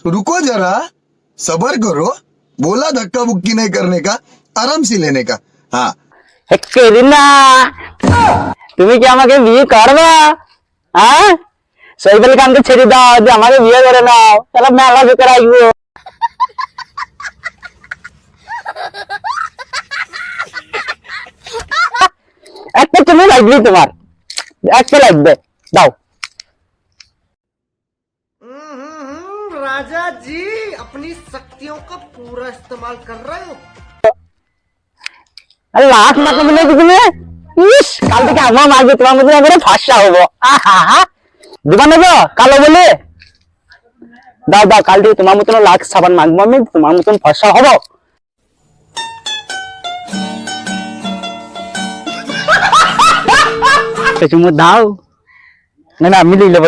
रुको जरा, सबर करो। बोला धक्का बुक्की नहीं करने का, आराम से लेने का। हाँ কেরিনা তুমি কি আমাকে বিয়ে করবে? হ্যাঁ সৈফ আলী খানকে ছেড়ে দাও, যে আমাকে বিয়ে করে নাও, তাহলে মেলা বেকার আসবো। একটা তুমি লাগবে, তোমার একটা লাগবে, দাও। राजा जी अपनी शक्तियों का पूरा इस्तेमाल कर रहे हो। আরে লাখ টাকা মিলে তুমি, ইস কাল থেকে আমার মারবে, তোমার মধ্যে একবারে ফাঁসা হবো। আহা দোকান নেবো কালো বলে, দাও দাও, কাল থেকে তোমার মতন লাখ সাবান মাখবো আমি, তোমার মতন ফসা হবো। চুমু দাও, না না আমি লইলে